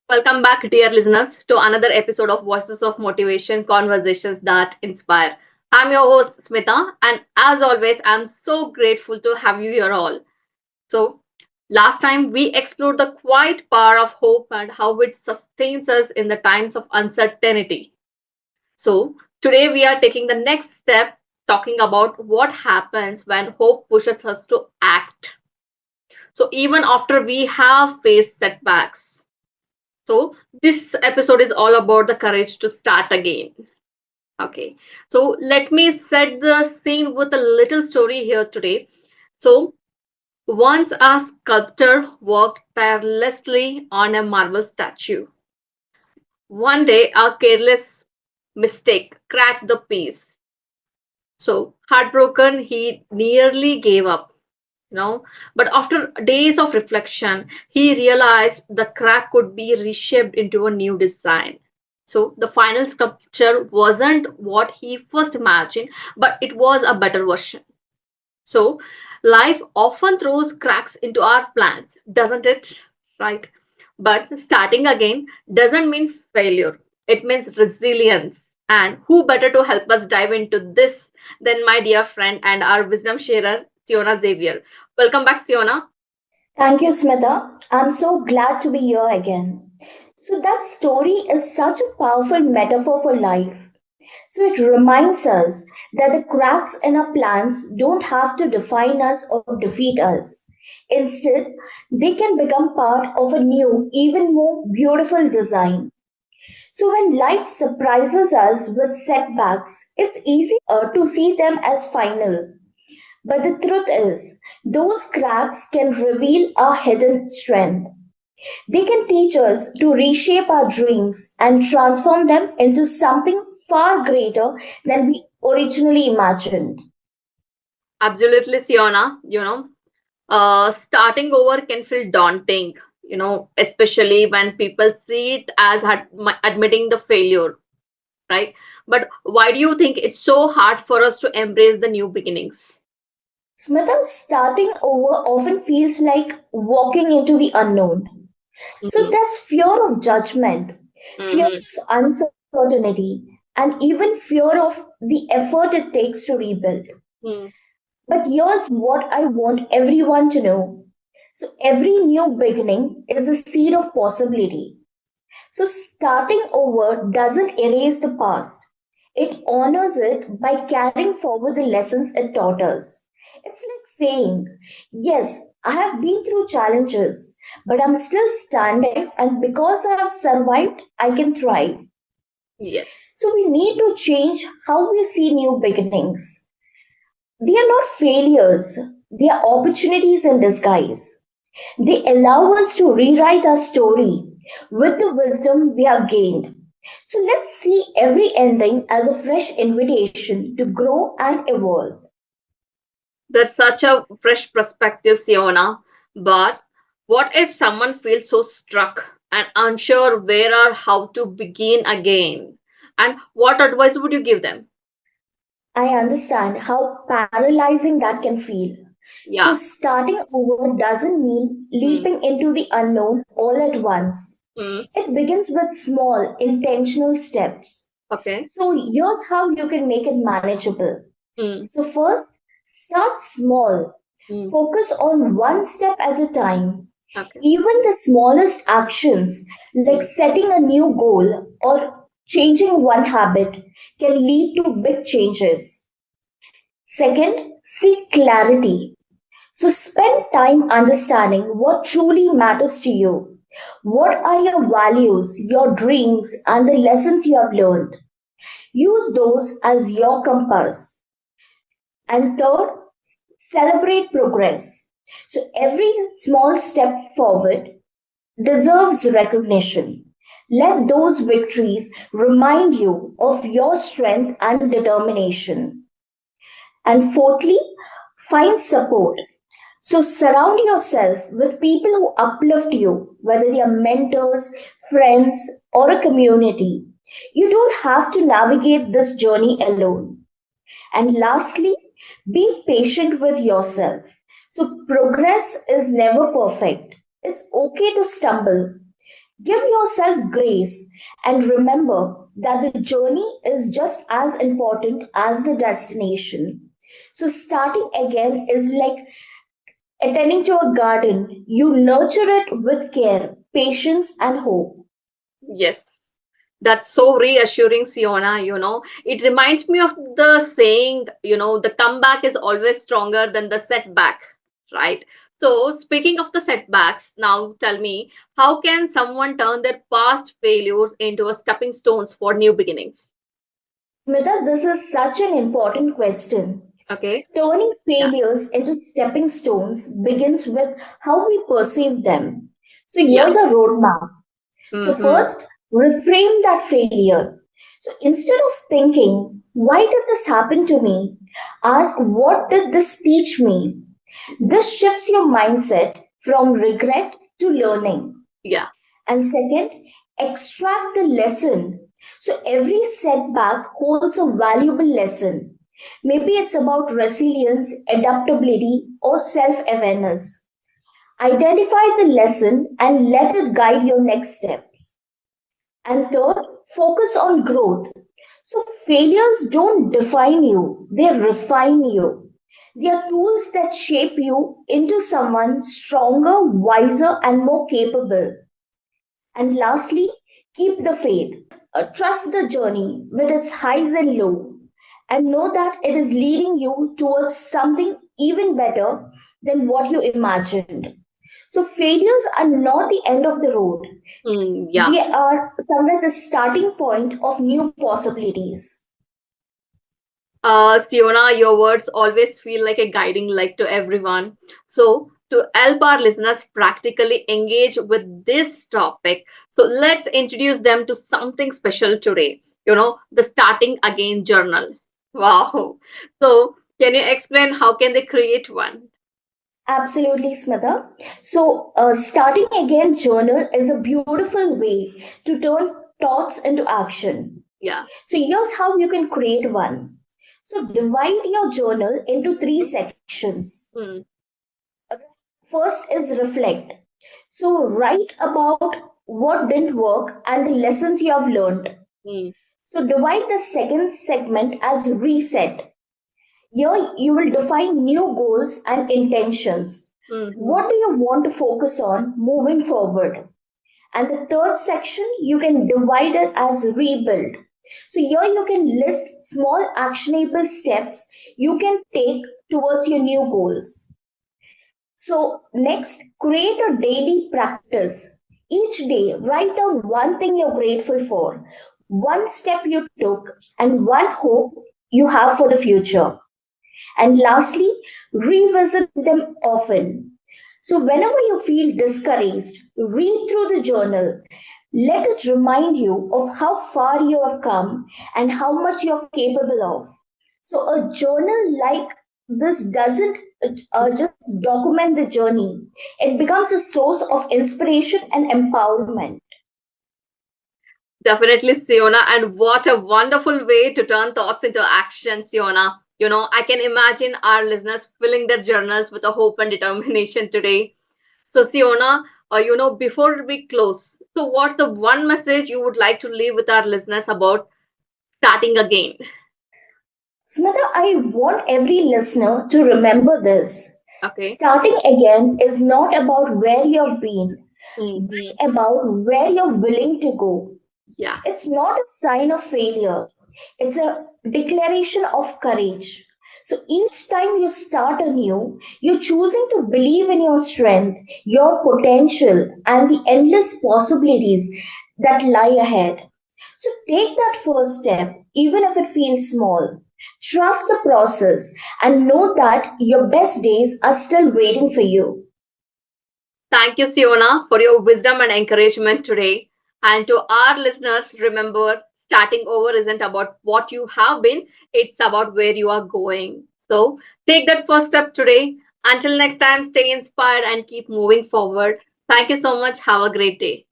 Welcome back, dear listeners, to another episode of Voices of Motivation Conversations that Inspire. I'm your host, Smitha, and as always, I'm so grateful to have you here all. So, last time we explored the quiet power of hope and how it sustains us in the times of uncertainty. So, today we are taking the next step, talking about what happens when hope pushes us to act. So, even after we have faced setbacks. So, this episode is all about the courage to start again. Okay, so let me set the scene with a little story here today. So, once a sculptor worked tirelessly on a marble statue. One day, a careless mistake cracked the piece. So, heartbroken, he nearly gave up. But after days of reflection, he realized the crack could be reshaped into a new design. So the final sculpture wasn't what he first imagined, but it was a better version. So life often throws cracks into our plans, doesn't it? Right? But starting again doesn't mean failure. It means resilience. And who better to help us dive into this than my dear friend and our wisdom sharer, Siona Xavier. Welcome back, Siona. Thank you, Smitha. I'm so glad to be here again. So, that story is such a powerful metaphor for life. So, it reminds us that the cracks in our plans don't have to define us or defeat us. Instead, they can become part of a new, even more beautiful design. So, when life surprises us with setbacks, it's easy to see them as final. But the truth is, those cracks can reveal our hidden strength. They can teach us to reshape our dreams and transform them into something far greater than we originally imagined. Absolutely, Siona. Starting over can feel daunting, especially when people see it as admitting the failure, right? But why do you think it's so hard for us to embrace the new beginnings? Smita, starting over often feels like walking into the unknown. So Mm-hmm. that's fear of judgment, fear Mm-hmm. of uncertainty, and even fear of the effort it takes to rebuild. But here's what I want everyone to know. So, every new beginning is a seed of possibility. So, starting over doesn't erase the past, it honors it by carrying forward the lessons it taught us. It's like saying, yes, I have been through challenges, but I'm still standing, and because I have survived, I can thrive. Yes. So, we need to change how we see new beginnings. They are not failures, they are opportunities in disguise. They allow us to rewrite our story with the wisdom we have gained. So let's see every ending as a fresh invitation to grow and evolve. That's such a fresh perspective, Siona. But what if someone feels so struck and unsure where or how to begin again? And what advice would you give them? I understand how paralyzing that can feel. So, Yeah. starting over doesn't mean Hmm. leaping into the unknown all at once. Hmm. It begins with small, intentional steps. Okay. So, here's how you can make it manageable. Hmm. So, first, start small. Hmm. Focus on one step at a time. Okay. Even the smallest actions, like Hmm. setting a new goal or changing one habit, can lead to big changes. Second, seek clarity. So, spend time understanding what truly matters to you. What are your values, your dreams, and the lessons you have learned? Use those as your compass. And third, celebrate progress. So every small step forward deserves recognition. Let those victories remind you of your strength and determination. And fourthly, find support. So surround yourself with people who uplift you, whether they are mentors, friends, or a community. You don't have to navigate this journey alone. And lastly, be patient with yourself. So, progress is never perfect. It's okay to stumble. Give yourself grace and remember that the journey is just as important as the destination. So, starting again is like attending to a garden. You nurture it with care, patience, and hope. Yes, that's so reassuring, Siona. It reminds me of the saying, the comeback is always stronger than the setback, right? So, speaking of the setbacks, now tell me, how can someone turn their past failures into a stepping stones for new beginnings? Smita, this is such an important question. Okay. Turning Yeah. failures into stepping stones begins with how we perceive them. So, Yeah. here's a roadmap. So, Mm-hmm. first, reframe that failure. So, instead of thinking, why did this happen to me? Ask, what did this teach me? This shifts your mindset from regret to learning. Yeah. And second, extract the lesson. So, every setback holds a valuable lesson. Maybe it's about resilience, adaptability, or self awareness. Identify the lesson and let it guide your next steps. And third, focus on growth. So, failures don't define you, they refine you. They are tools that shape you into someone stronger, wiser, and more capable. And lastly, keep the faith. Trust the journey with its highs and lows, and know that it is leading you towards something even better than what you imagined. So, failures are not the end of the road, Yeah. they are somewhere the starting point of new possibilities. Siona, your words always feel like a guiding light to everyone. So, to help our listeners practically engage with this topic, so let's introduce them to something special today. The Starting Again Journal. Wow. So, can you explain how can they create one? Absolutely, Smitha. So, starting again journal is a beautiful way to turn thoughts into action. Yeah. So here's how you can create one. So divide your journal into three sections. Mm, First is reflect. So write about what didn't work and the lessons you have learned. mm, So divide the second segment as reset. Here you will define new goals and intentions. mm, What do you want to focus on moving forward? And the third section, you can divide it as rebuild. So here you can list small actionable steps you can take towards your new goals. So next, create a daily practice. Each day, write down one thing you're grateful for, one step you took, and one hope you have for the future. And lastly, revisit them often. So, whenever you feel discouraged, read through the journal. Let it remind you of how far you have come and how much you're capable of. So, a journal like this doesn't just document the journey, it becomes a source of inspiration and empowerment. Definitely, Siona. And what a wonderful way to turn thoughts into action, Siona. I can imagine our listeners filling their journals with a hope and determination today. So, Siona, before we close, so what's the one message you would like to leave with our listeners about starting again? Smita, I want every listener to remember this. Okay. Starting again is not about where you've been, Hmm. but about where you're willing to go. Yeah. It's not a sign of failure, it's a declaration of courage. So each time you start anew, you're choosing to believe in your strength, your potential, and the endless possibilities that lie ahead. So take that first step, even if it feels small. Trust the process and know that your best days are still waiting for you. Thank you, Siona, for your wisdom and encouragement today. And to our listeners, remember starting over isn't about what you have been, it's about where you are going. So take that first step today. Until next time, stay inspired and keep moving forward. Thank you so much. Have a great day.